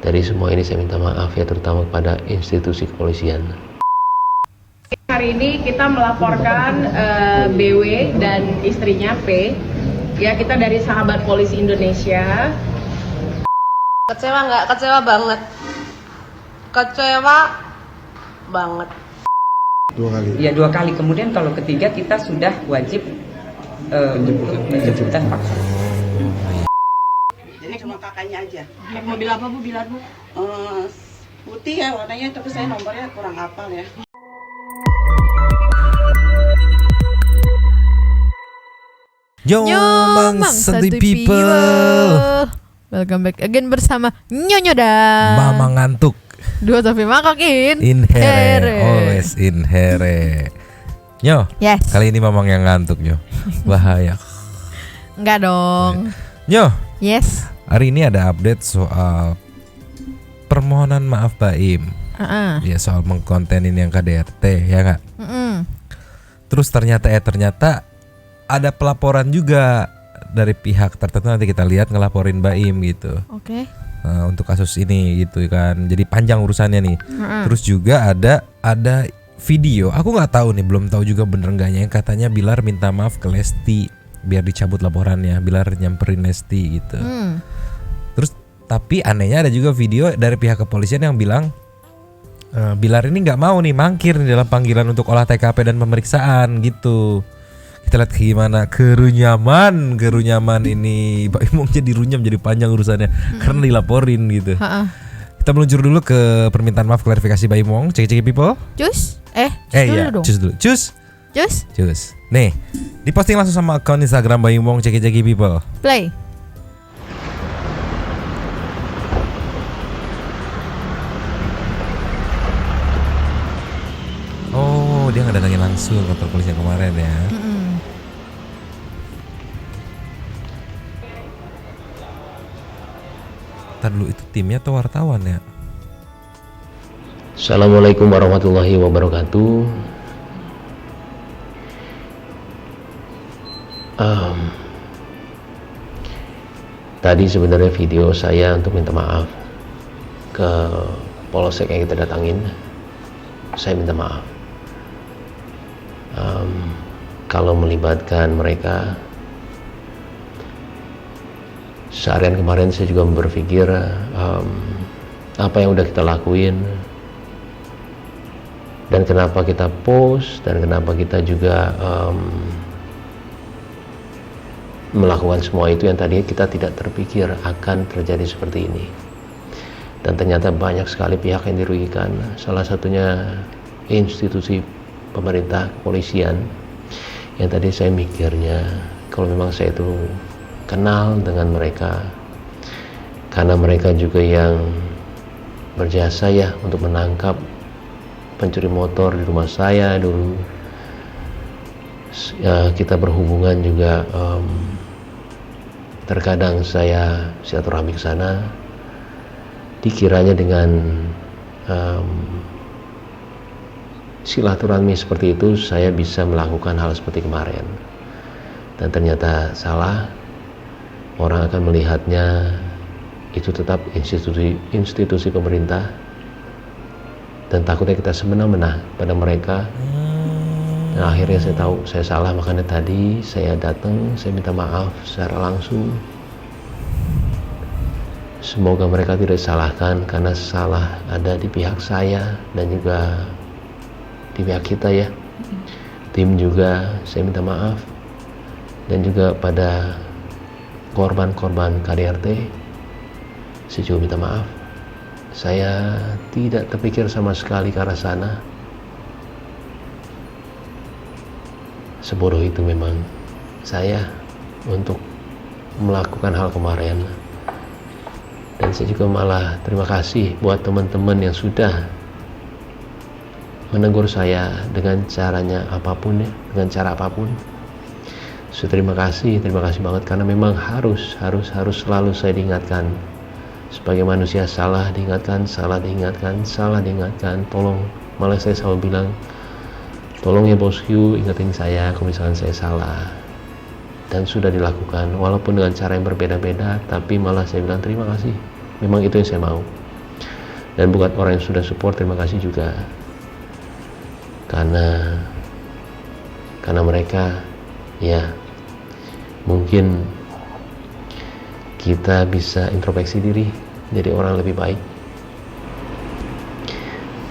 Dari semua ini saya minta maaf ya, terutama kepada institusi kepolisian. Hari ini kita melaporkan BW dan istrinya P. Ya, kita dari Sahabat Polisi Indonesia. Kecewa nggak? Kecewa banget. Kecewa banget. 2 kali. Ya 2 kali. Kemudian kalau ketiga kita sudah wajib menjemputkan paksa. Jadi cuma kakaknya aja. Mobil apa Bu, bilang Bu? Putih ya warnanya, tapi saya nomornya kurang hafal ya. Yo, Santuy people. Welcome back again bersama Nyonyo dan Mama ngantuk. Dua tapi makakin Inhere, always inhere. Nyo, Yes. kali ini Mamang yang ngantuk, Nyo. Bahaya. Enggak dong. Nyo, Yes. hari ini ada update soal permohonan maaf Baim. Ya, soal mengkontenin yang KDRT, ya nggak? Terus ternyata ada pelaporan juga dari pihak tertentu, nanti kita lihat ngelaporin Baim gitu. Oke. Nah, untuk kasus ini gitu kan. Jadi panjang urusannya nih. Terus juga ada video. Aku nggak tahu nih, belum tahu juga bener enggaknya, yang katanya Bilar minta maaf ke Lesti biar dicabut laporannya. Bilar nyamperin Lesti gitu. Terus tapi anehnya ada juga video dari pihak kepolisian yang bilang Bilar ini nggak mau nih mangkir nih dalam panggilan untuk olah TKP dan pemeriksaan gitu. Kita lihat gimana kerunyaman ini Mbak Imong jadi runyam, jadi panjang urusannya karena dilaporin gitu. Kita meluncur dulu ke permintaan maaf klarifikasi Mbak Imong. Cek people. Cus? Iya, dulu dong. cus dulu. Cus. Nih, diposting langsung sama akun Instagram Mbak Imong. Cek people. Play. Oh, dia ngedatangin langsung kantor polisi yang kemarin ya. Ntar dulu, itu timnya atau wartawan ya? Assalamualaikum warahmatullahi wabarakatuh. Tadi sebenarnya video saya untuk minta maaf ke polsek yang kita datangin. Saya minta maaf kalau melibatkan mereka. Seharian kemarin saya juga berpikir apa yang udah kita lakuin dan kenapa kita post dan kenapa kita juga melakukan semua itu yang tadinya kita tidak terpikir akan terjadi seperti ini. Dan ternyata banyak sekali pihak yang dirugikan. Salah satunya institusi pemerintah, kepolisian, yang tadi saya mikirnya kalau memang saya itu kenal dengan mereka, karena mereka juga yang berjasa ya untuk menangkap pencuri motor di rumah saya dulu. Kita berhubungan juga, terkadang saya silaturahmi ke sana. Dikiranya dengan silaturahmi seperti itu saya bisa melakukan hal seperti kemarin, dan ternyata salah. Orang akan melihatnya itu tetap institusi pemerintah, dan takutnya kita semena-mena pada mereka. Nah, akhirnya saya tahu saya salah, makanya tadi saya datang, saya minta maaf secara langsung. Semoga mereka tidak disalahkan, karena salah ada di pihak saya dan juga di pihak kita ya. Tim juga saya minta maaf, dan juga pada korban-korban KDRT saya juga minta maaf. Saya tidak terpikir sama sekali ke arah sana. Sebodoh itu memang saya untuk melakukan hal kemarin. Dan saya juga malah terima kasih buat teman-teman yang sudah menegur saya dengan caranya apapun ya, dengan cara apapun. So, terima kasih banget, karena memang harus selalu saya diingatkan sebagai manusia, salah diingatkan. Tolong, malah saya selalu bilang, tolong ya bosku, ingetin saya kalau misalkan saya salah. Dan sudah dilakukan walaupun dengan cara yang berbeda-beda, tapi malah saya bilang terima kasih. Memang itu yang saya mau. Dan buat orang yang sudah support, terima kasih juga. Karena mereka, ya mungkin kita bisa introspeksi diri jadi orang lebih baik.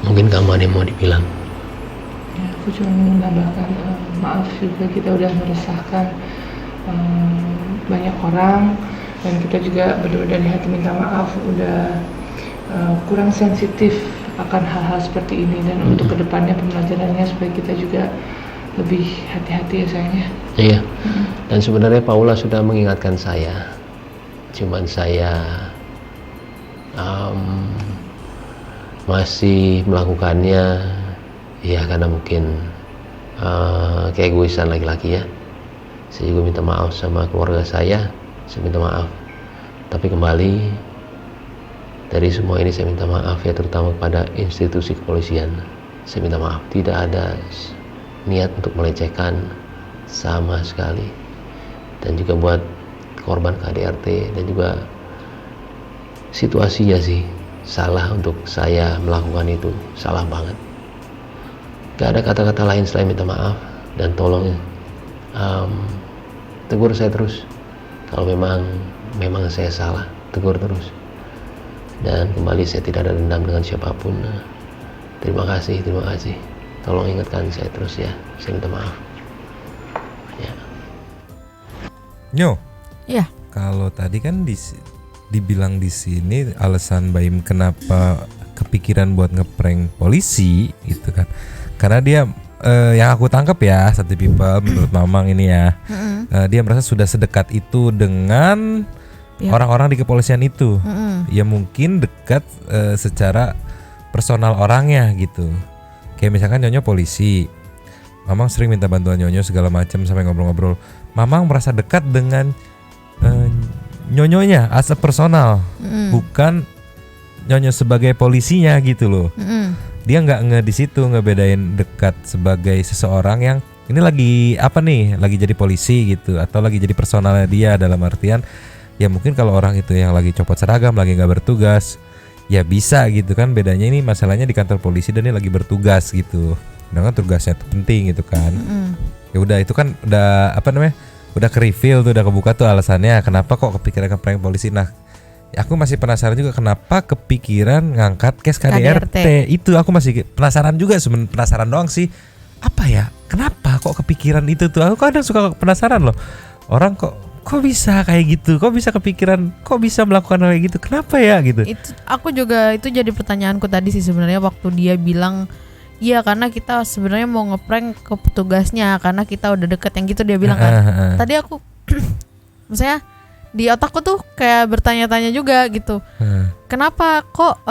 Mungkin kamu ada yang mau dibilang? Ya, aku cuma menambahkan maaf juga, kita udah meresahkan banyak orang, dan kita juga benar-benar dari hati minta maaf udah kurang sensitif akan hal-hal seperti ini, dan untuk kedepannya pembelajarannya supaya kita juga lebih hati-hati ya sayangnya. Iya. Dan sebenarnya Paula sudah mengingatkan saya, cuman saya masih melakukannya ya karena mungkin keegoisan laki-laki ya. Saya juga minta maaf sama keluarga saya minta maaf. Tapi kembali dari semua ini saya minta maaf ya, terutama kepada institusi kepolisian. Saya minta maaf, tidak ada niat untuk melecehkan sama sekali. Dan juga buat korban KDRT, dan juga situasinya sih salah untuk saya melakukan itu, salah banget. Gak ada kata-kata lain selain minta maaf, dan tolong tegur saya terus kalau memang saya salah, tegur terus. Dan kembali saya tidak ada dendam dengan siapapun. Terima kasih. Tolong ingatkan saya terus ya, saya minta maaf ya. Nyo, Iya. kalau tadi kan dibilang di sini alasan Baim kenapa kepikiran buat ngeprank polisi gitu kan, karena dia yang aku tangkap ya, satu people menurut Mamang ini ya, dia merasa sudah sedekat itu dengan orang-orang di kepolisian itu. Ya mungkin dekat secara personal orangnya gitu. Kayak misalkan Nyonya polisi, Mamang sering minta bantuan Nyonyo segala macam sampai ngobrol-ngobrol. Mamang merasa dekat dengan Nyonyonya as a personal, bukan Nyonyo sebagai polisinya gitu loh. Dia nggak di situ ngebedain dekat sebagai seseorang yang ini lagi apa nih, lagi jadi polisi gitu, atau lagi jadi personalnya dia, dalam artian ya mungkin kalau orang itu yang lagi copot seragam, lagi nggak bertugas, ya bisa gitu kan. Bedanya ini masalahnya di kantor polisi dan ini lagi bertugas gitu, dengan tugasnya itu penting gitu kan. Ya udah itu kan udah apa namanya, udah ke reveal tuh, udah kebuka tuh alasannya kenapa kok kepikiran ngeprank polisi. Nah, aku masih penasaran juga kenapa kepikiran ngangkat case KDRT. Itu aku masih penasaran juga, penasaran doang sih. Apa ya? Kenapa kok kepikiran itu tuh? Aku kadang suka penasaran loh. Orang kok bisa kayak gitu? Kok bisa kepikiran? Kok bisa melakukan hal kayak gitu? Kenapa ya gitu? Itu aku juga, itu jadi pertanyaanku tadi sih sebenarnya waktu dia bilang iya karena kita sebenarnya mau ngeprank ke petugasnya karena kita udah deket, yang gitu dia bilang kan. Tadi aku maksudnya di otakku tuh kayak bertanya-tanya juga gitu. Kenapa kok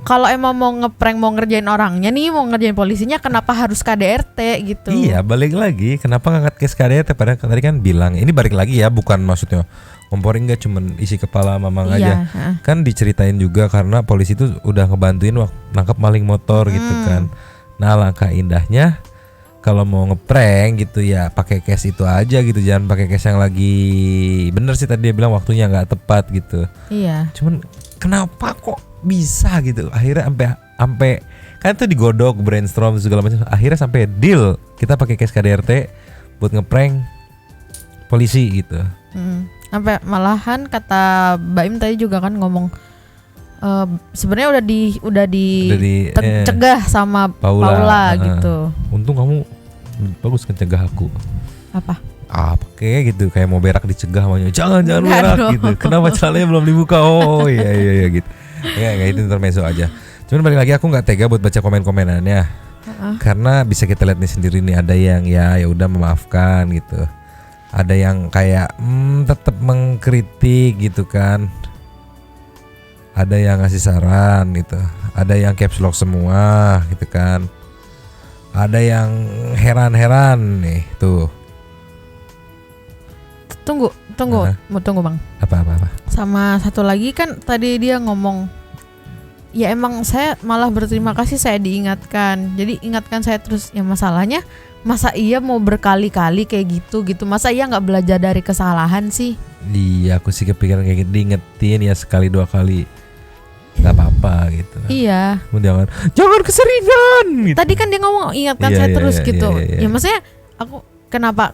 kalau emang mau ngeprank, mau ngerjain orangnya nih, mau ngerjain polisinya, kenapa harus KDRT gitu? Iya, balik lagi kenapa ngangkat case KDRT, padahal tadi kan bilang ini balik lagi ya, bukan maksudnya ngomporin, nggak cuman isi kepala Mamang aja. Kan diceritain juga karena polisi itu udah ngebantuin waktu nangkap maling motor gitu kan. Nah, langkah indahnya kalau mau ngeprank gitu ya pakai case itu aja gitu, jangan pakai case yang lagi, bener sih tadi dia bilang waktunya nggak tepat gitu. Iya. Cuman kenapa kok bisa gitu? Akhirnya sampai kan itu digodok, brainstorm segala macam, akhirnya sampai deal kita pakai case KDRT buat ngeprank polisi gitu. Sampai malahan kata Baim tadi juga kan ngomong sebenarnya udah dicegah sama Paula gitu. Untung kamu bagus mencegah aku. Apa? Kayak gitu, kayak mau berak dicegah makanya jangan berak gitu. Kenapa celananya belum dibuka? Oh iya gitu. Ya itu intermezzo aja. Cuman balik lagi aku nggak tega buat baca komen-komenannya. Karena bisa kita lihat nih sendiri nih, ada yang ya udah memaafkan gitu. Ada yang kayak tetap mengkritik gitu kan. Ada yang ngasih saran gitu, ada yang caps lock semua gitu kan, ada yang heran-heran nih tuh. Tunggu Bang. Apa? Sama satu lagi kan tadi dia ngomong, ya emang saya malah berterima kasih saya diingatkan. Jadi ingatkan saya terus, ya masalahnya masa iya mau berkali-kali kayak gitu, masa iya nggak belajar dari kesalahan sih? Iya, aku sih kepikiran kayak gitu, diingetin ya sekali dua kali. nggak apa-apa gitu. Iya. Jangan keseringan. Gitu. Tadi kan dia ngomong ingatkan Iya, saya iya, terus iya, gitu. iya, iya. Ya maksudnya aku kenapa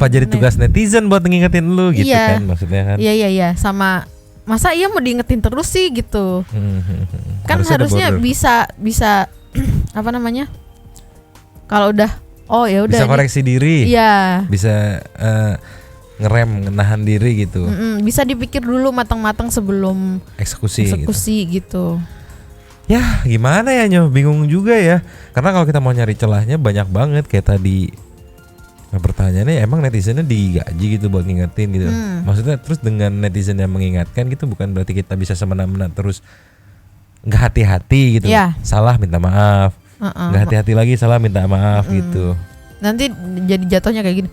jadi tugas netizen buat ngingetin lu gitu Iya. kan maksudnya kan. Iya sama masa iya mau diingetin terus sih gitu. Kan harusnya ada border. bisa apa namanya? Kalau udah ya udah Bisa koreksi diri. Iya. Bisa ngerem, nahan diri gitu. Bisa dipikir dulu matang-matang sebelum Eksekusi gitu. Ya gimana ya Nyo, bingung juga ya. Karena kalau kita mau nyari celahnya banyak banget kayak tadi. Nah, pertanyaannya emang netizennya digaji gitu buat ngingetin gitu. Maksudnya terus dengan netizen yang mengingatkan gitu bukan berarti kita bisa semena-mena terus nggak hati-hati gitu. Iya. Salah minta maaf. Nggak hati-hati lagi salah minta maaf gitu. Nanti jadi jatuhnya kayak gini.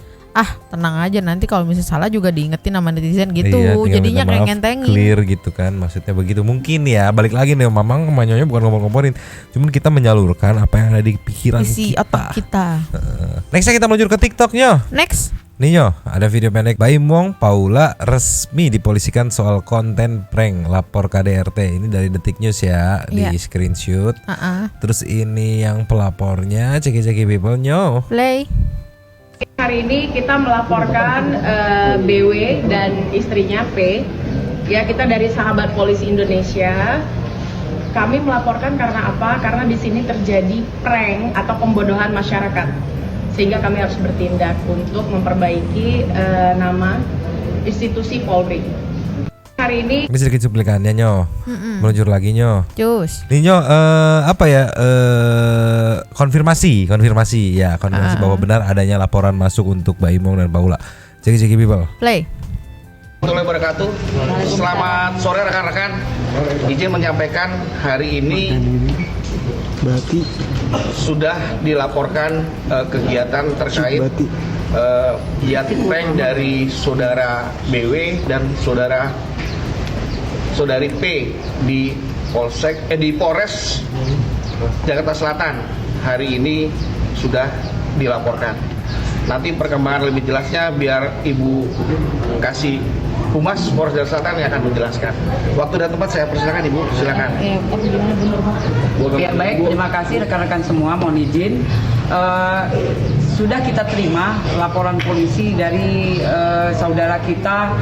Tenang aja nanti kalau misalnya salah juga diingetin sama netizen gitu. Iya, tinggal jadinya minta kayak maaf, ngentengin. clear gitu kan. Maksudnya begitu mungkin ya. Balik lagi nih Mamang sama Nyonya bukan ngomong-ngomongin. Cuman kita menyalurkan apa yang ada di pikiran Isi kita. otak kita. Nextnya kita meluncur ke TikTok Nyo. Next. Nih Nyo, ada video pendek Baim Wong Paula resmi dipolisikan soal konten prank lapor KDRT. Ini dari Detik News ya, di screenshot. Terus ini yang pelapornya ceki-ceki people Nyo. Play. Hari ini kita melaporkan BW dan istrinya P. Ya, kita dari Sahabat Polisi Indonesia. Kami melaporkan karena apa? Karena di sini terjadi prank atau pembodohan masyarakat. Sehingga kami harus bertindak untuk memperbaiki nama institusi Polri. Hari ini sedikit cuplikannya Nyo. Meluncur lagi Nyo. Cus. Nih Nyo, konfirmasi bahwa benar adanya laporan masuk untuk Baim Wong dan Paula. Ceki-ceki people. Play. Warahmatullahi wabarakatuh. Selamat sore rekan-rekan. Izin menyampaikan hari ini sudah dilaporkan kegiatan terkait prank dari saudara BW dan saudari P di Polres Jakarta Selatan. Hari ini sudah dilaporkan. Nanti perkembangan lebih jelasnya biar Ibu kasih Humas Polres Jakarta Selatan yang akan menjelaskan. Waktu dan tempat saya persilakan Ibu, silakan. Ya, baik, terima kasih rekan-rekan semua. Mohon izin, sudah kita terima laporan polisi dari saudara kita,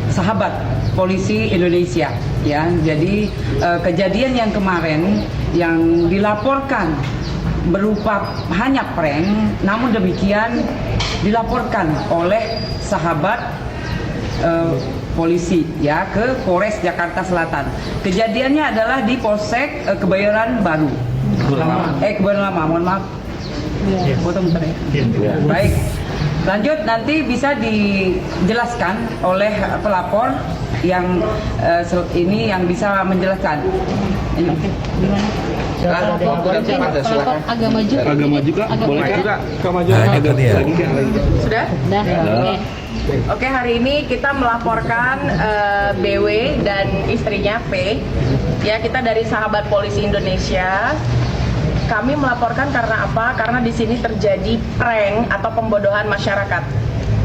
Sahabat Polisi Indonesia. Ya, jadi kejadian yang kemarin yang dilaporkan berupa hanya prank, namun demikian dilaporkan oleh Sahabat polisi ya ke Polres Jakarta Selatan. Kejadiannya adalah di Polsek Kebayoran Baru. Kebayoran Lama, mohon maaf. Foto bentar ya. Baik. Lanjut, nanti bisa dijelaskan oleh pelapor yang ini yang bisa menjelaskan. Ini. Silakan. Agak maju kak, boleh kak? Agak lagi. sudah? Oke, hari ini kita melaporkan BW dan istrinya P. Ya, kita dari Sahabat Polisi Indonesia. Kami melaporkan karena apa? Karena di sini terjadi prank atau pembodohan masyarakat.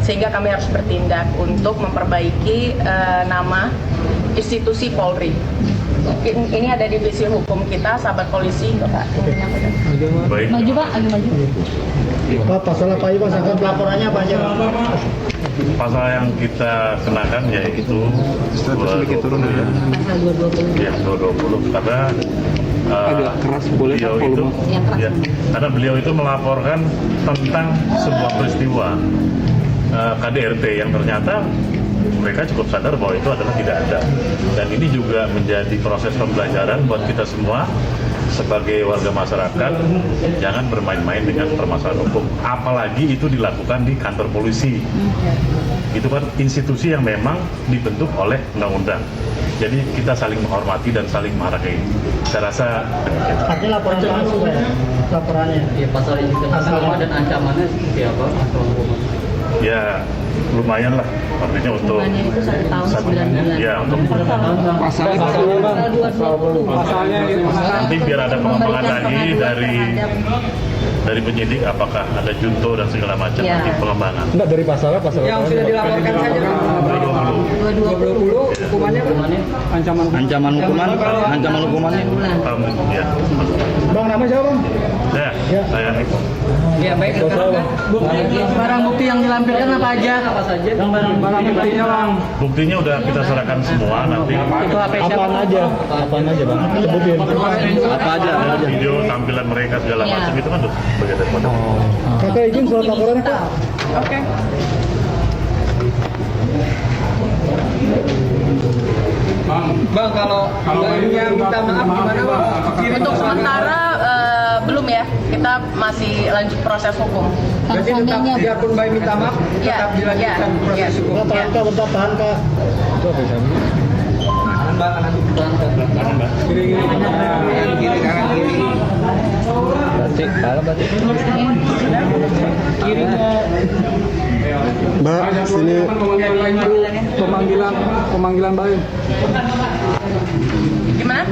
Sehingga kami harus bertindak untuk memperbaiki nama institusi Polri. Ini ada divisi hukum kita, Sahabat Polisi, Bapak. Maju Pak, agak maju. Pak, pasal apa ini Pak? Sangka pelaporannya apa aja? Pasal yang kita kenakan yaitu 220 ya 220 karena agak keras, boleh beliau kan, itu volume? ya, karena beliau itu melaporkan tentang sebuah peristiwa KDRT yang ternyata mereka cukup sadar bahwa itu adalah tidak ada, dan ini juga menjadi proses pembelajaran buat kita semua sebagai warga masyarakat. Jangan bermain-main dengan permasalahan hukum, apalagi itu dilakukan di kantor polisi. Itu kan institusi yang memang dibentuk oleh undang-undang. Jadi kita saling menghormati dan saling menghargai. Saya rasa Artinya laporan palsu ya? Laporannya? Ya, pasal ini kenapa dan ancamannya seperti apa? ya lumayan lah, artinya untuk Hukumannya itu 1 tahun 9 bulan. ya untuk Pasalnya nanti biar ada pengembangan lagi dari penyidik apakah ada junto dan segala macam nanti pengembangan. Enggak, dari pasal Yang sudah dilaporkan saja 220. hukumannya ancaman hukumannya Ya. Bang, nama siapa bang? Saya Eko. ya baik barang bukti yang dilampirkan apa aja barang buktinya bang Buktinya udah kita serahkan semua nanti. itu HP Apaan aja bang? Sebutin. Apa aja? Video tampilan mereka segala macam itu kan udah bagian dari foto. Kakak izin surat laporannya kak. Oke. bang kalau yang minta maaf gimana bang Untuk sementara belum ya. Kita masih lanjut proses hukum. berarti tetap biarpun bayi minta maaf tetap dilanjutkan proses hukum Tahan kak, bentar tahan kak. kiri kanan kiri Mbak, sini. pemanggilan bayi Gimana?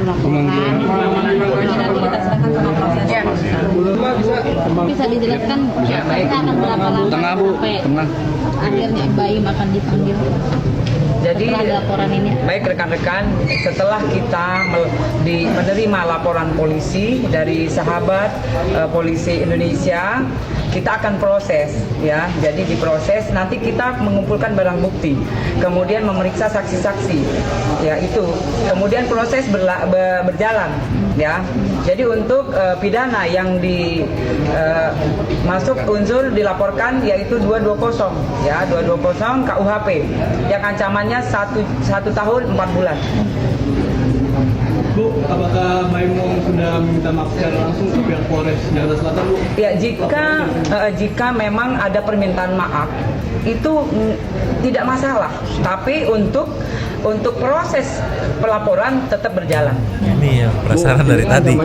Ya. Bisa dijelaskan kita akan berapa lama sampai akhirnya Baim akan dipanggil? Jadi setelah laporan ini. Baik rekan-rekan, setelah kita menerima laporan polisi dari sahabat polisi Indonesia, kita akan proses ya. Jadi diproses nanti kita mengumpulkan barang bukti, kemudian memeriksa saksi-saksi. Ya itu. Kemudian proses berjalan ya. Jadi untuk pidana yang masuk unsur dilaporkan yaitu 220 ya, 220 KUHP yang ancamannya 1 tahun 4 bulan. Bu, apakah Baimong sudah meminta maaf secara langsung ke pihak Polres Jakarta Selatan, Bu? Ya, jika memang ada permintaan maaf itu tidak masalah, tapi untuk proses pelaporan tetap berjalan. Ini yang penasaran dari tadi.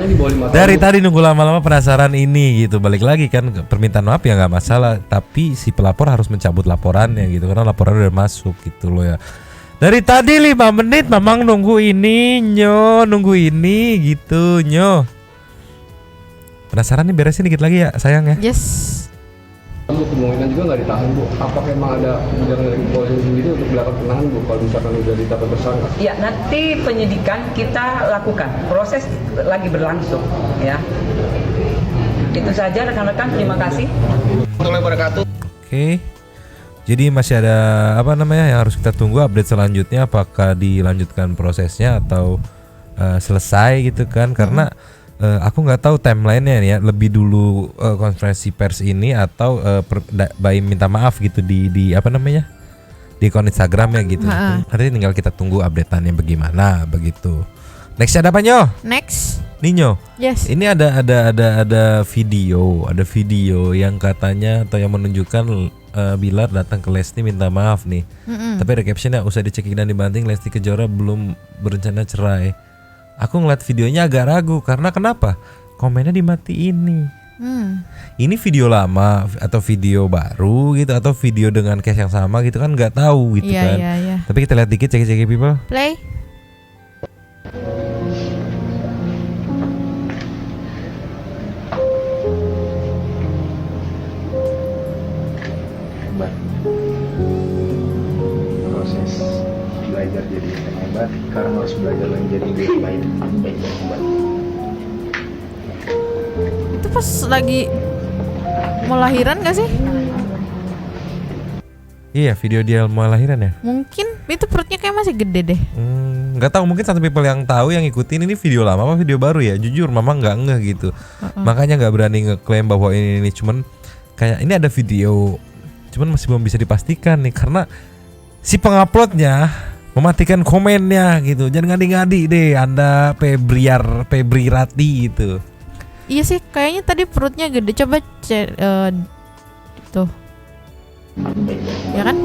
Dari tadi nunggu lama-lama penasaran ini gitu. Balik lagi kan permintaan maaf ya nggak masalah, tapi si pelapor harus mencabut laporannya gitu karena laporan udah masuk gitu loh ya. Dari tadi 5 menit Mamang nunggu ini nunggu ini gitu Penasaran nih, beresin dikit lagi ya sayang ya. Yes. Bu, kemungkinan juga nggak ditahan, Bu. Apakah memang ada kebijakan dari polisi sendiri untuk melakukan penahanan, Bu, kalau misalkan sudah ditetapkan tersangka? Ya, nanti penyidikan kita lakukan. Proses lagi berlangsung, ya. Itu saja rekan-rekan, terima kasih. Warahmatullahi wabarakatuh. Oke. Jadi masih ada yang harus kita tunggu update selanjutnya, apakah dilanjutkan prosesnya atau selesai gitu kan, karena aku nggak tahu timelinenya ya, lebih dulu konferensi pers ini atau Baim minta maaf gitu di di akun Instagramnya gitu. Nanti tinggal kita tunggu updateannya bagaimana begitu. Next ada apa Next Ninyo? Yes. Ini ada video yang katanya atau yang menunjukkan Bilar datang ke Lesti minta maaf nih. Tapi ada captionnya, usai dicekik dan dibanting Lesti Kejora belum berencana cerai. Aku ngeliat videonya agak ragu karena kenapa? Komennya dimatiin nih. Ini video lama atau video baru gitu atau video dengan case yang sama gitu kan nggak tahu gitu kan. Tapi kita lihat dikit cek people. Play. Proses belajar jadi hebat, sekarang harus belajar menjadi baik. Itu pas lagi mau lahiran gak sih? Iya, video dia mau lahiran ya. Mungkin itu perutnya kayak masih gede deh. Nggak tahu, mungkin satu people yang tahu yang ngikutin ini video lama apa video baru ya. Jujur mama nggak ngeh gitu. Makanya nggak berani ngeklaim bahwa ini cuman kayak ini ada video, cuman masih belum bisa dipastikan nih karena si penguploadnya mematikan komennya gitu. Jangan ngadi-ngadi deh Anda Febrirati gitu. Iya sih, kayaknya tadi perutnya gede. Coba tuh. Ya kan?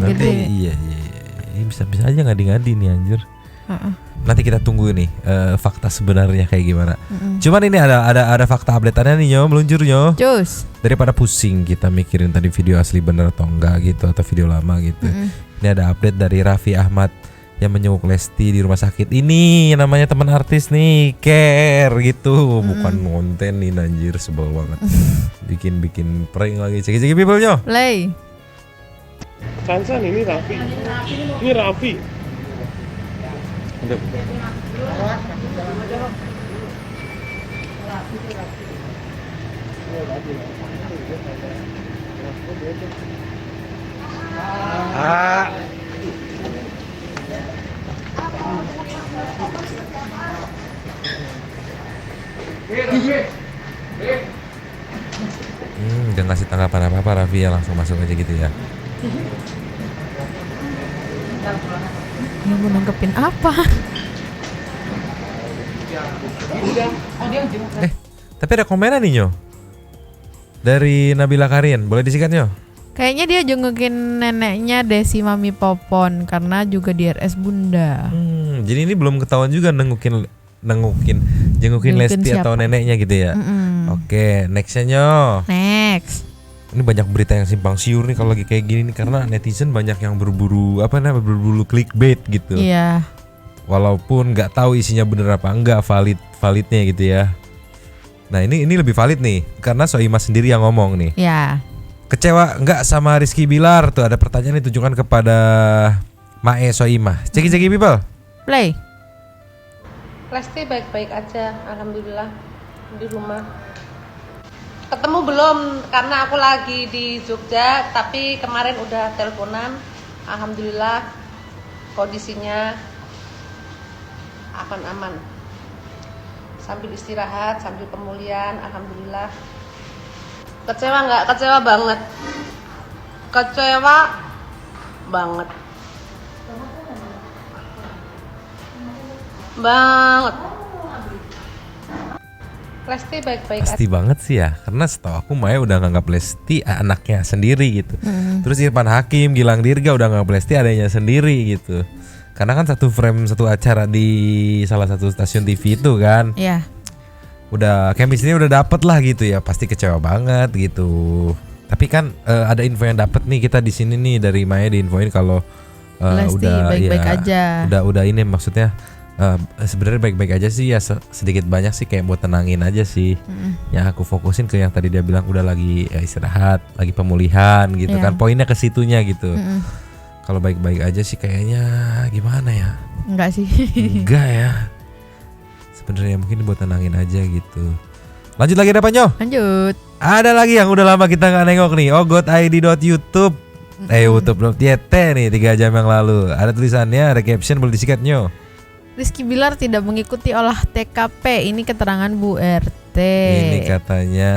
Nanti Gede. iya. Bisa aja ngadi-ngadi nih anjir. Nanti kita tunggu nih fakta sebenarnya kayak gimana. Cuman ini ada fakta update-annya nih meluncur Cus. Daripada pusing kita mikirin tadi video asli bener atau enggak gitu atau video lama gitu. Ini ada update dari Raffi Ahmad yang menjenguk Lesti di rumah sakit. Ini namanya teman artis nih, care gitu. Bukan konten nih anjir, sebel banget. Bikin prank lagi. Cek people-nya. Play. Sansan ini Raffi. Ini Raffi. Udah. Ah. Udah ngasih tanggapan apa-apa Raffi ya, langsung masuk aja gitu ya. Ya mau nanggepin apa? Tapi ada komenan nih Nyo dari Nabila Karin, boleh disikat Nyo? Kayaknya dia jengukin neneknya Desi Mami Popon karena juga di RS Bunda. Jadi ini belum ketahuan juga jengukin Lesti siapa? atau neneknya gitu ya. Oke, nextnya Nyo. Next. Ini banyak berita yang simpang siur nih kalau lagi kayak gini nih, karena netizen banyak yang berburu clickbait gitu. Iya. Walaupun nggak tahu isinya bener apa enggak, validnya gitu ya. Nah ini lebih valid nih karena Soimah sendiri yang ngomong nih. Ya. Kecewa nggak sama Rizky Bilar? Tuh ada pertanyaan ditujukan kepada Mae Soimah. Ceki people. Play. Lesti baik-baik aja, alhamdulillah di rumah. Ketemu belum karena aku lagi di Jogja, tapi kemarin udah teleponan. Alhamdulillah kondisinya aman-aman. Sambil istirahat, sambil pemulihan, alhamdulillah. Kecewa nggak? Kecewa banget. Kecewa banget. Banget. Lesti baik-baik aja. Pasti banget sih ya, karena setahu aku Maya udah nganggap Lesti anaknya sendiri gitu. Terus Irfan Hakim, Gilang Dirga udah nganggap Lesti adanya sendiri gitu. Karena kan satu frame satu acara di salah satu stasiun TV itu kan. Iya. Udah chemistry-nya udah dapet lah gitu ya, pasti kecewa banget gitu. Tapi kan ada info yang dapet nih kita di sini nih dari Maya diinfoin kalau Lesti udah baik-baik ya, aja. Udah ini maksudnya sebenarnya baik-baik aja sih ya, sedikit banyak sih kayak buat tenangin aja sih. Yang aku fokusin ke yang tadi dia bilang udah lagi istirahat, lagi pemulihan gitu kan. Poinnya ke situnya gitu. Kalau baik-baik aja sih kayaknya gimana ya? Enggak sih. Enggak ya. Sebenarnya mungkin buat tenangin aja gitu. Lanjut lagi ada apa Nyo? Lanjut. Ada lagi yang udah lama kita nggak nengok nih. ogot.id.youtube youtube.yt nih 3 jam yang lalu. Ada tulisannya, ada caption, boleh disikat Nyo. Rizky Bilar tidak mengikuti olah TKP. Ini keterangan Bu RT. Ini katanya.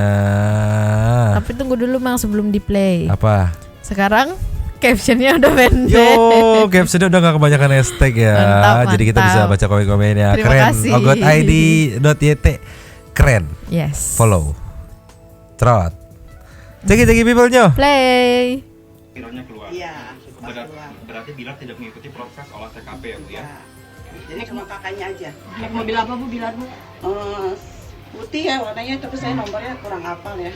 Tapi tunggu dulu Mang sebelum di play. Apa? Sekarang captionnya udah pendek. Yo, captionnya udah gak kebanyakan hashtag ya. Mantap. Jadi kita bisa baca komen-komennya. Terima Keren. kasih. ogot.id.yt keren. Yes. Follow. Trot. Ceki people Nyo. Play. Viralnya keluar. Iya. Berarti Bilar tidak mengikuti proses olah TKP ya Bu ya? Jadi cuma kakaknya aja. Naik mobil apa Bu Bilar Bu? Putih ya warnanya, tapi saya nomornya kurang hafal ya.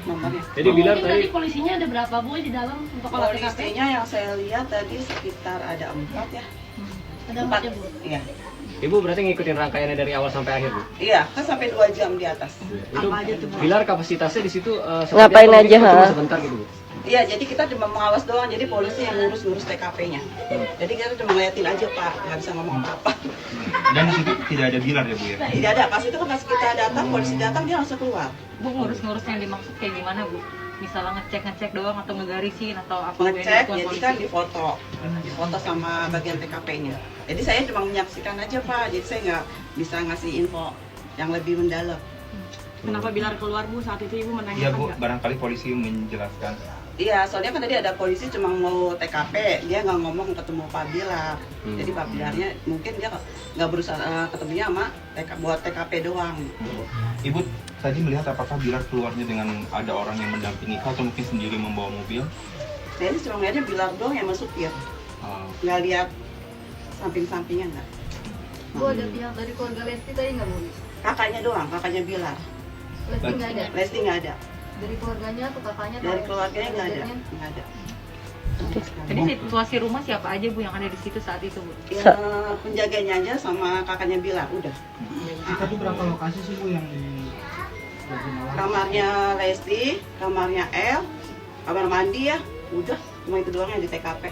Nomornya. Jadi Bilar tadi polisinya ada berapa Bu di dalam untuk olah TKP? Polisinya yang saya lihat tadi sekitar ada 4 ya. Ada 4 ya Bu? Iya. Ibu berarti ngikutin rangkaiannya dari awal sampai akhir Bu? Iya, kan sampai 2 jam di atas. Itu apa aja tuh Bu? Bilar kapasitasnya di situ Ngapain aja, ha? sebentar gitu Bu? Iya, jadi kita cuma mengawas doang, jadi polisi yang ngurus TKP-nya. Jadi kita cuma ngeliatin aja Pak, nggak bisa ngomong apa-apa. Dan di situ tidak ada Bilar ya Bu ya? Tidak ada, pas itu kan pas kita datang, polisi datang dia langsung keluar. Bu ngurus-ngurus yang dimaksud kayak gimana Bu? Misalnya ngecek doang atau ngegarisin atau apa? Ngecek, jadi kan difoto sama bagian TKP-nya. Jadi saya cuma menyaksikan aja Pak, jadi saya nggak bisa ngasih info yang lebih mendalam. Kenapa Bilar keluar Bu saat itu Ibu menanyakan? Iya Bu, barangkali polisi menjelaskan. Iya, soalnya kan tadi ada polisi cuma mau TKP, dia nggak ngomong ketemu Pak Bilar. Jadi Pak Bilarnya mungkin dia nggak berusaha ketemunya sama buat TKP doang. Ibu tadi melihat apakah Bilar keluarnya dengan ada orang yang mendampingi atau mungkin sendiri membawa mobil? Saya ini cuma ngeliatnya Bilar doang yang masuk ya. Nggak lihat samping-sampingnya nggak. Bu ada pihak dari keluarga Lesti tadi nggak Bu? Kakaknya doang, kakaknya Bilar. Lesti nggak ada? Lesti nggak ada. Dari keluarganya atau kakaknya? Dari keluarganya nggak ada. Nggak ada. Jadi situasi rumah siapa aja Bu yang ada di situ saat itu Bu? Ya, penjaganya aja sama kakaknya Bilar, udah. Kita tuh berapa lokasi sih Bu yang di Kamarnya Lesti, kamarnya El, kamar mandi ya, udah. Cuma itu doang yang di TKP.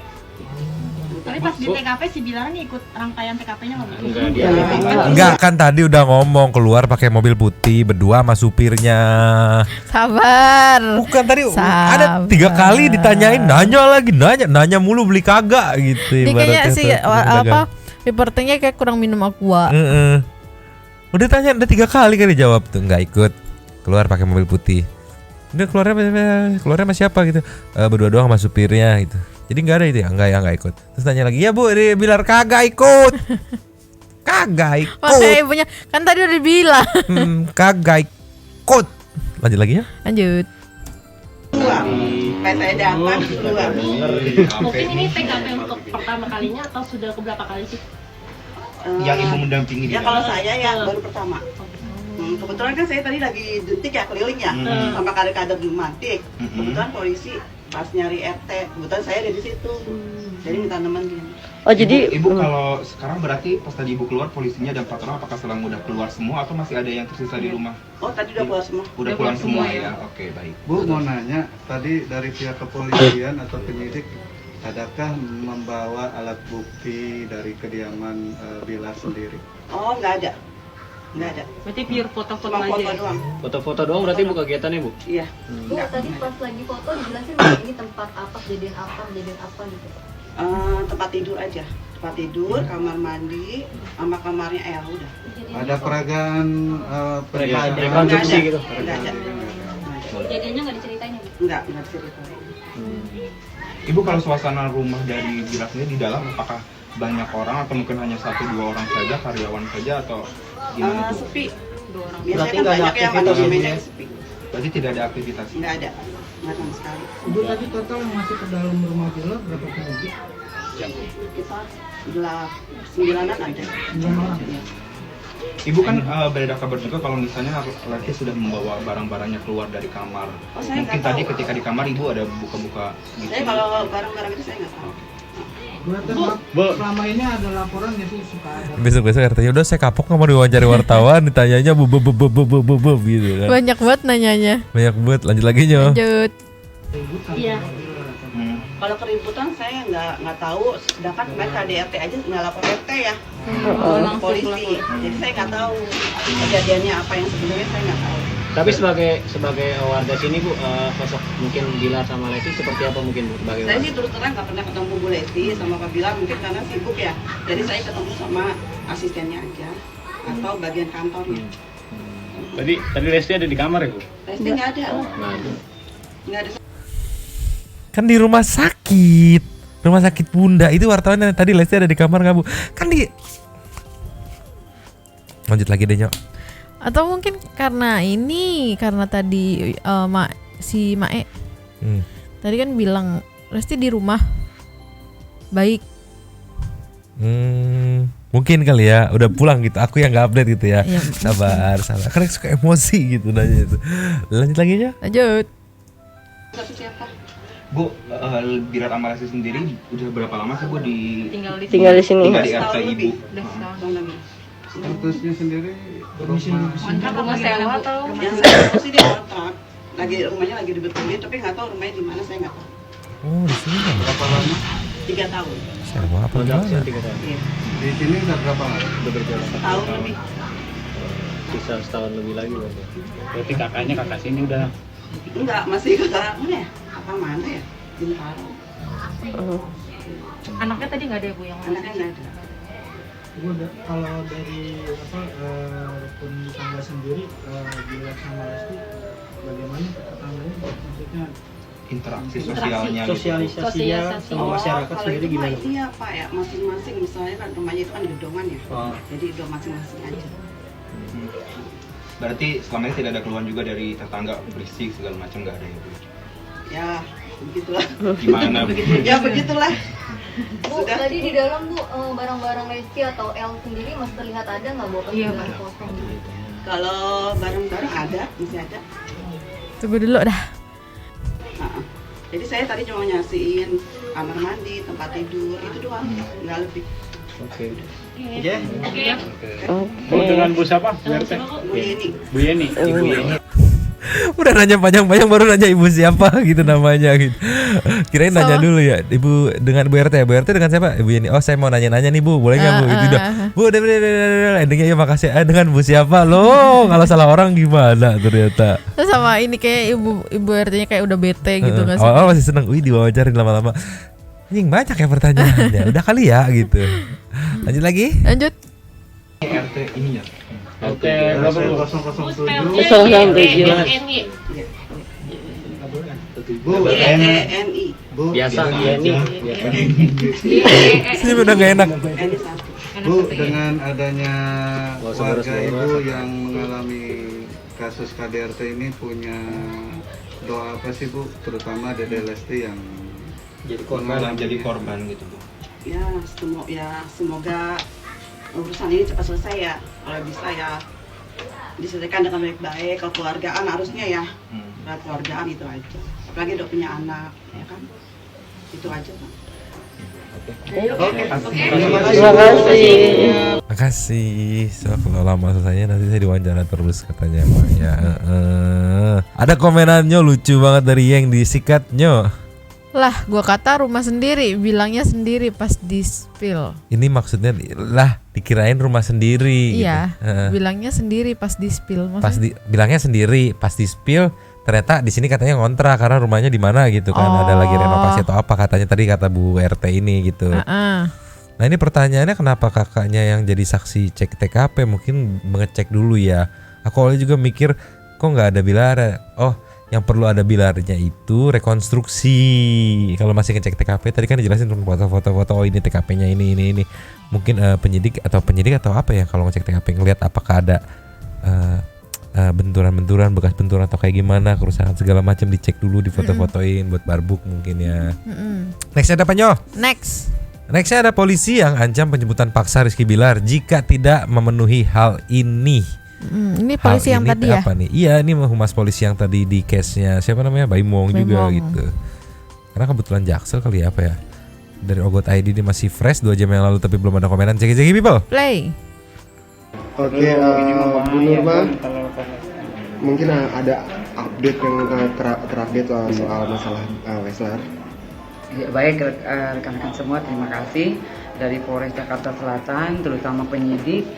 Tapi pas di TKP si Bilar nih ikut rangkaian TKP-nya nggak? Enggak, kan tadi udah ngomong keluar pakai mobil putih berdua sama supirnya. Sabar. Bukan tadi ada 3 kali ditanyain, nanya mulu beli kagak gitu. Dia kayaknya ibaratnya sih tuh, reporternya kayak kurang minum aqua. Udah tanya udah 3 kali kan dijawab tuh nggak ikut, keluar pakai mobil putih. Udah keluarnya sama siapa gitu, berdua doang sama supirnya gitu. Jadi nggak ada itu ya, nggak ikut. Terus tanya lagi, ya Bu, dia Bilar kagak ikut. Kagak ikut. Makanya ibunya kan tadi udah dibilang. Kagak ikut. Lanjut lagi ya? Lanjut. Pas saya datang keluar. Mungkin ini TKP untuk pertama kalinya atau sudah keberapa kali sih? Yang ibu mendampingi Ya kalau saya ya baru pertama. Kebetulan kan saya tadi lagi dentik ya keliling ya, sama kader-kader Jumantik. Kebetulan polisi pas nyari RT, kebetulan saya ada di situ. Jadi minta teman gini. Oh jadi ibu kalau sekarang berarti pas tadi ibu keluar polisinya ada 4 orang, apakah sekarang udah keluar semua atau masih ada yang tersisa di rumah? Oh tadi udah keluar semua. Udah pulang semua ya. Oke, baik. Bu mau nanya, tadi dari pihak kepolisian atau penyidik adakah membawa alat bukti dari kediaman Bilar sendiri? Oh nggak ada. Nggak ada. Berarti pure foto-foto Cuma aja. foto doang. Foto-foto doang berarti bu kegiatannya bu? Iya. Bu, tadi pas lagi foto dijelasin ini tempat apa, kejadian apa gitu. Tempat tidur aja. Tempat tidur, kamar mandi, sama kamarnya udah. Ada peragaan rekonstruksi gitu? Nggak ada. Kejadiannya nggak diceritain ya? Nggak diceritain. Ibu kalau suasana rumah dari Bilar sendiri di dalam apakah banyak orang atau mungkin hanya 1-2 orang saja, karyawan saja atau gimana Bu? Sepi. Berarti Biasanya kan banyak yang apartemennya sepi. Berarti tidak ada aktivitas? Nggak ada. Nggak sama sekali. Ibu tadi total yang masuk ke dalam rumah Bilar berapa penyidik? Kita 9-an ada. 9 orang. Ibu kan beredar kabar juga kalau misalnya Lesti sudah membawa barang-barangnya keluar dari kamar. Oh, saya Mungkin nggak tadi tahu. ketika di kamar ibu ada buka-buka gitu. Saya kalau barang-barang itu saya nggak tahu. Bu, selama ini ada laporan nggak sih suka ada? Besok RT-nya udah saya kapok nggak mau diwawancara wartawan, ditanyanya bu gitu kan. Banyak banget nanyanya. Banyak banget, lanjut lagi nyo. Lanjut. Iya. Kalau keributan saya nggak tahu. Sedangkan kemarin KDRT aja nggak lapor RT ya. Langsung Polisi. Jadi saya nggak tahu kejadiannya apa yang sebenarnya saya nggak tahu. Tapi sebagai warga sini bu, sosok mungkin Bilar sama Lesti seperti apa mungkin bu sebagai Saya warga? sih terus terang nggak pernah ketemu Bu Lesti sama Pak Bilar, mungkin karena sibuk ya. Jadi saya ketemu sama asistennya aja atau bagian kantornya. Tadi Lesti ada di kamar ya bu? Lesti nggak ada. Nggak ada. Kan di rumah sakit Bunda itu wartawan yang tadi Lesti ada di kamar nggak bu? Kan di lanjut lagi deh nyok. Atau mungkin karena tadi si Mae tadi kan bilang Lesti di rumah baik. Mungkin kali ya udah pulang gitu. Aku yang nggak update gitu ya. Iya. Sabar. Karena suka emosi gitu nanya itu. Lanjut lagi ya. Lanjut. Bu, Bilar sama Lesti sendiri udah berapa lama sih Bu Tinggal di sini. Tinggal di RT ibu. Statusnya sendiri Rumah sewa atau yang saya tahu sih dia kontrak. Rumahnya lagi dibetulin, tapi nggak tahu rumahnya di mana, saya nggak tahu. Oh di sini kan? berapa lama? 3 tahun. Sewa apa gimana? Iya. Di sini udah berapa lama? Udah berjalan Tahun lebih. Bisa setahun lebih lagi berarti. Berarti kakak sini udah Enggak, masih ke mana ya? Apa mana ya? Bintaro. Anaknya tadi nggak ada ya bu yang Anaknya nggak ada. Bu, kalau dari rukun tangga sendiri Bilar sama Lesti bagaimana tetangganya? Maksudnya Interaksi sosialnya gitu. sosialisasinya sama masyarakat Kalau sendiri itu mah gimana? iya Pak ya, masing-masing misalnya kan rumahnya itu kan gedongan ya. Jadi udah masing-masing aja. Berarti selama ini tidak ada keluhan juga dari tetangga berisik segala macam, nggak ada ya Bu? Ya, begitulah. Gimana Bu? Ya begitulah. Bu, tadi di dalam Bu barang-barang Lesti atau L sendiri masih terlihat ada nggak Bu? Iya kosong. Kalau barang-barang ada, masih ada. Tunggu dulu dah. Jadi saya tadi cuma nyasiin kamar mandi, tempat tidur, itu doang, nggak lebih. Oke. Iya. Bu dengan Bu siapa? Bu RT? Bu Yeni. Bu Yeni. Ibu Yeni. Udah nanya panjang-panjang baru nanya ibu siapa gitu namanya gitu. Kirain nanya dulu ya, Ibu dengan Bu RT. Bu RT dengan siapa? Ibu ini. Oh, saya mau nanya-nanya nih Bu, boleh nggak Bu? Itu udah. Bu, udah. Endingnya ya makasih. Dengan Bu siapa loh? Kalau salah orang gimana ternyata? Terus sama ini kayak ibu RT-nya kayak udah bete gitu nggak sih? Awal masih seneng, diwawancarin lama-lama. Anjing banyak ya pertanyaannya. Udah kali ya gitu. Lanjut lagi? Lanjut. RT ininya. RT 007. Bu, ENI. Bu, Biasa ini. Ini udah gak enak. Bu, dengan adanya warga Ibu yang mengalami kasus KDRT ini punya doa apa sih Bu, terutama Dede Lesti yang jadi korban gitu Bu. Ya, semoga urusan ini cepat selesai ya. Kalau bisa ya diselesaikan dengan baik-baik. Kalau keluargaan harusnya ya, keluargaan itu aja. Apalagi udah punya anak, ya kan? Itu aja Pak. Terima kasih. So, kalau lama selesainya nanti saya diwawancara terus katanya Pak ya. Ada komenannya lucu banget dari yang disikatnya. Lah, gua kata rumah sendiri, bilangnya sendiri pas di spill. Ini maksudnya lah dikirain rumah sendiri. Iya, gitu. bilangnya sendiri pas di spill. Bilangnya sendiri pas di spill. Ternyata di sini katanya ngontrak karena rumahnya di mana gitu kan, ada lagi renovasi atau apa katanya tadi kata Bu RT ini gitu. Nah ini pertanyaannya kenapa kakaknya yang jadi saksi cek TKP, mungkin mengecek dulu ya. Aku awalnya juga mikir kok nggak ada bilar. Oh yang perlu ada bilarnya itu rekonstruksi. Kalau masih ngecek TKP tadi kan dijelasin foto-foto. Oh ini TKP-nya ini. Mungkin penyidik atau apa ya kalau ngecek TKP ngelihat apakah ada benturan-benturan, bekas benturan atau kayak gimana, kerusakan segala macam dicek dulu, difoto-fotoin buat barbuk mungkin ya. Next ada apa Nyo? Nextnya ada polisi yang ancam penjemputan paksa Rizky Bilar jika tidak memenuhi hal ini. Ini polisi yang tadi ya? Apa nih? Iya ini humas polisi yang tadi di case-nya siapa namanya Baimong juga gitu. Karena kebetulan Jaksel kali ya apa ya. Dari Ogot ID ini masih fresh 2 jam yang lalu tapi belum ada komenan. Cek people. Play. Oke, Bu Nurma, mungkin ada update yang terupdate soal masalah Leslar. Ya, baik rekan-rekan semua, terima kasih dari Polres Jakarta Selatan, terutama penyidik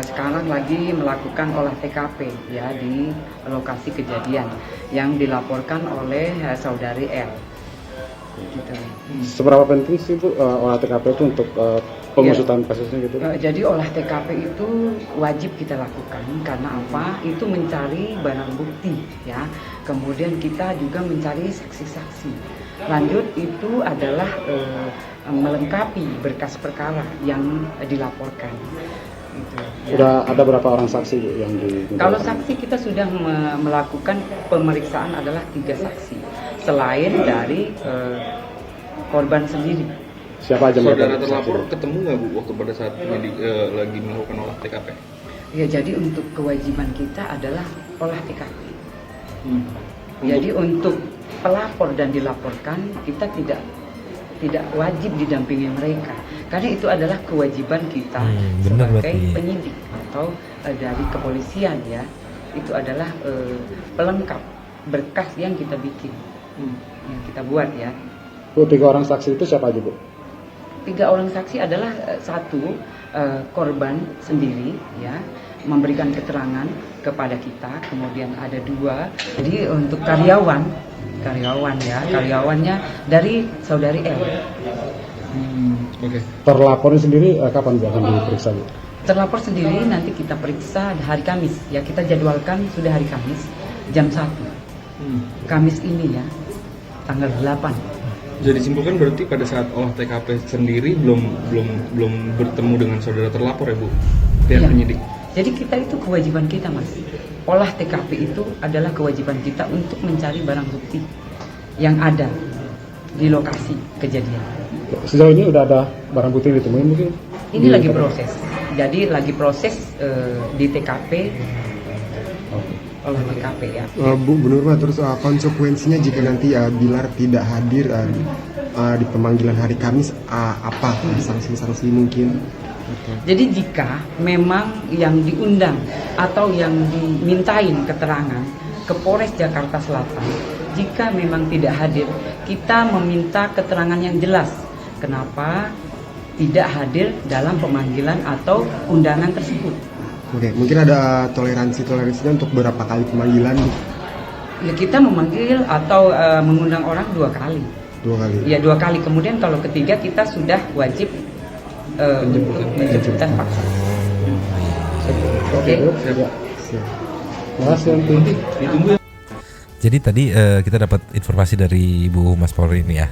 sekarang lagi melakukan olah TKP ya di lokasi kejadian yang dilaporkan oleh saudari L. Gitu. Seberapa penting sih Bu olah TKP itu untuk pengusutan kasusnya gitu? Jadi olah TKP itu wajib kita lakukan karena apa? Itu mencari barang bukti ya. Kemudian kita juga mencari saksi-saksi. Lanjut itu adalah melengkapi berkas perkara yang dilaporkan. Gitu, ya. Udah ada berapa orang saksi yang Kalau saksi kita sudah melakukan pemeriksaan adalah 3 saksi. Selain dari korban sendiri. Siapa aja saudara terlapor ketemu nggak Bu waktu pada saat lagi melakukan olah TKP? Ya jadi untuk kewajiban kita adalah olah TKP. Jadi untuk pelapor dan dilaporkan kita tidak wajib didampingi mereka karena itu adalah kewajiban kita sebagai penyidik atau dari kepolisian ya. Itu adalah pelengkap berkas yang kita bikin, yang kita buat ya. Bu, 3 orang saksi itu siapa aja Bu? 3 orang saksi adalah satu korban sendiri ya memberikan keterangan kepada kita, kemudian ada 2 jadi untuk karyawan ya karyawannya dari saudari L. Terlapornya sendiri kapan Bu akan diperiksa Bu? Terlapor sendiri nanti kita periksa hari Kamis ya, kita jadwalkan sudah hari Kamis jam 1 Kamis ini ya tanggal 8. Jadi simpulkan berarti pada saat olah TKP sendiri belum bertemu dengan saudara terlapor ya Bu? Pihak penyidik. Jadi kita itu kewajiban kita Mas. Olah TKP itu adalah kewajiban kita untuk mencari barang bukti yang ada di lokasi kejadian. Sejauh ini udah ada barang bukti yang ditemuin mungkin? Ini lagi proses. Jadi lagi proses di TKP. Olah TKP ya. Bu Nurma, terus konsekuensinya jika nanti Bilar tidak hadir di pemanggilan hari Kamis, apa sanksi-sanksi mungkin? Jadi jika memang yang diundang atau yang dimintain keterangan ke Polres Jakarta Selatan, jika memang tidak hadir, kita meminta keterangan yang jelas kenapa tidak hadir dalam pemanggilan atau undangan tersebut. Oke, mungkin ada toleransinya untuk berapa kali pemanggilan? Ya kita memanggil atau mengundang orang 2 kali. 2 kali. Ya 2 kali. Kemudian kalau ketiga kita sudah wajib untuk menjemputkan paksa. Oke. Jadi tadi kita dapat informasi dari Ibu Humas Polri ini ya.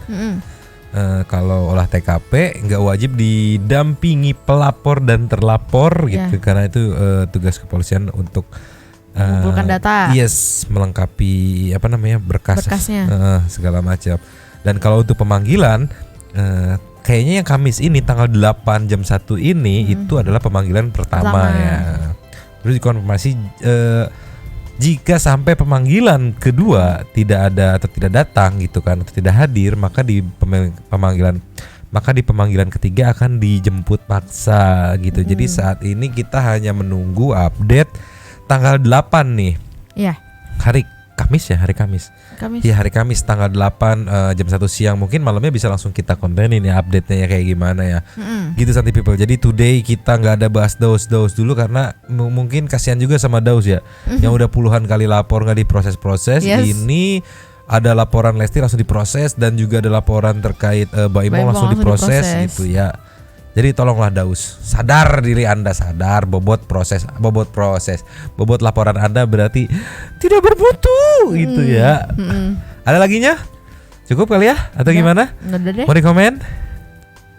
Kalau olah TKP nggak wajib didampingi pelapor dan terlapor gitu, karena itu tugas kepolisian untuk mengumpulkan data. Yes, melengkapi berkasnya, segala macam. Dan kalau untuk pemanggilan, kayaknya yang Kamis ini tanggal 8 jam 1 ini itu adalah pemanggilan pertama ya. Terus dikonfirmasi jika sampai pemanggilan kedua tidak ada atau tidak datang gitu kan, atau tidak hadir, maka di pemanggilan ketiga akan dijemput paksa gitu. Jadi saat ini kita hanya menunggu update tanggal 8 nih. Iya. Hari Kamis. Iya, hari Kamis tanggal 8 jam 1 siang. Mungkin malamnya bisa langsung kita kontenin ya update-nya kayak gimana ya. Gitu Santi People. Jadi today kita nggak ada bahas Daus dulu karena mungkin kasihan juga sama Daus ya. Yang udah puluhan kali lapor nggak diproses-proses. Ini ada laporan Lesti langsung diproses dan juga ada laporan terkait Baimong langsung diproses gitu ya. Jadi tolonglah Daus, sadar diri Anda, sadar bobot laporan Anda berarti tidak bermutu gitu ya. Ada laginya? Cukup kali ya? Atau gimana? Nggak ada deh. Mau dikomen?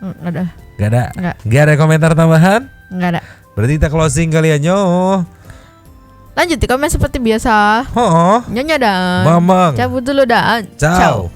Nggak ada. Nggak ada komentar tambahan? Nggak ada. Berarti kita closing kali ya Nyo. Lanjut di komen seperti biasa. Nyonya dah. Mamang. Cabut dulu dah. Ciao.